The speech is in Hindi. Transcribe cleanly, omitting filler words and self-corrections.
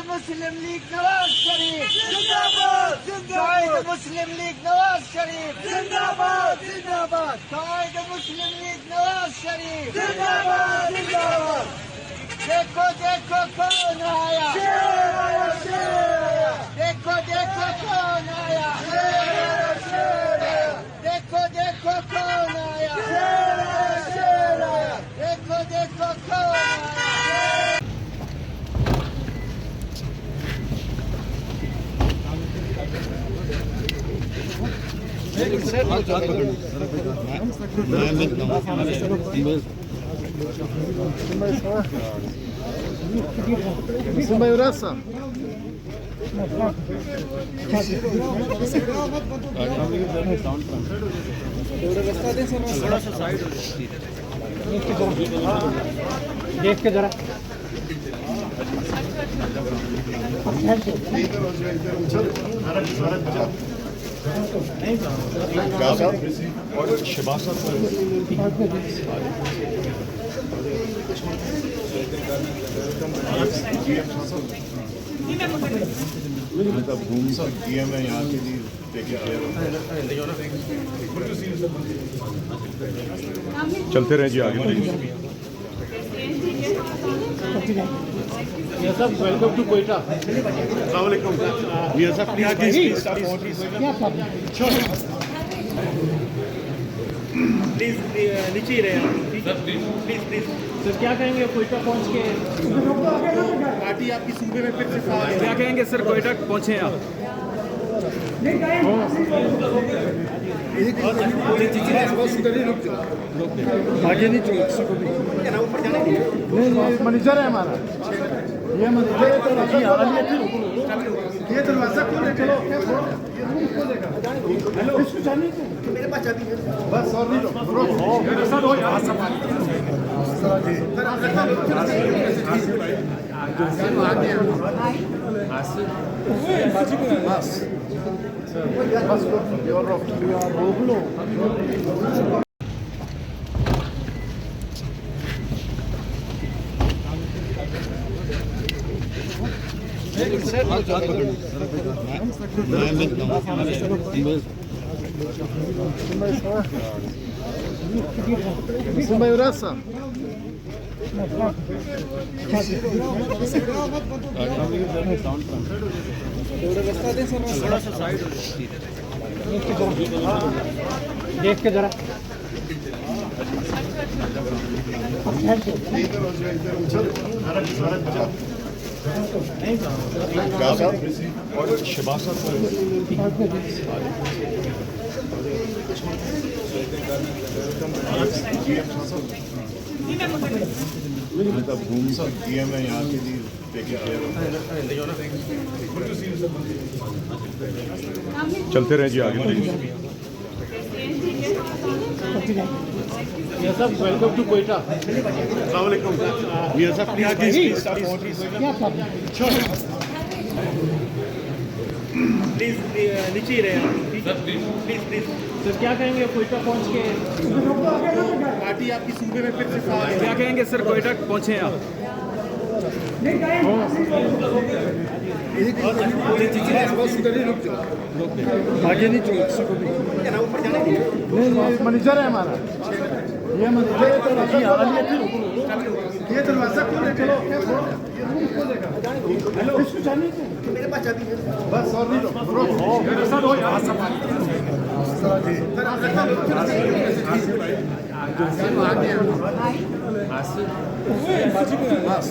मुस्लिम लीग नवाज शरीफ जिंदाबाद जिंदाबाद मुस्लिम लीग नवाज शरीफ जिंदाबाद जिंदाबाद मुस्लिम लीग नवाज शरीफ जिंदाबाद जिंदाबाद देखो देखो कौन आया शेर आया देखो देखो कौन आया शेर आया देखो देखो कौन आया शेर आया देखो देखो कौन आया। Simba Urasa. थोड़ा सा साइड देख के जरा और शिबासा GM है यहाँ के लिए चलते रहे जी आगे। ये सब वेलकम टू कोयटा। ये सब प्लीज नीचे ही रहे प्लीज सर क्या कहेंगे कोयटा पहुंच के पार्टी आपकी सूबे में फिर से क्या कहेंगे सर कोयटा पहुंचे आप आगे नहीं चलो किसी को भी नहीं मैनेजर है हमारा ये मैनेजर ये दरवाजा खोले चलो हेलो इसको जाने मेरे पास चाबी है बस और नहीं लो सर हो यहाँ Simba Urasa. थोड़ा सा साइड देख के जरा और शिबासा GM है यहाँ के लिए चलते रहे जी आगे। ये सब वेलकम टू कोयटा। ये सब प्लीज नीचे ही रहे प्लीज सर क्या कहेंगे कोयटा पहुंच के पार्टी आपकी सूबे में फिर से क्या कहेंगे सर कोयटा पहुंचे आप आगे नहीं चलो किसी को भी नहीं मैनेजर है हमारा ये मैनेजर ये दरवाजा खोले चलो हेलो इसको जाने मेरे पास चाबी है बस और नहीं लो सर हो यहाँ बस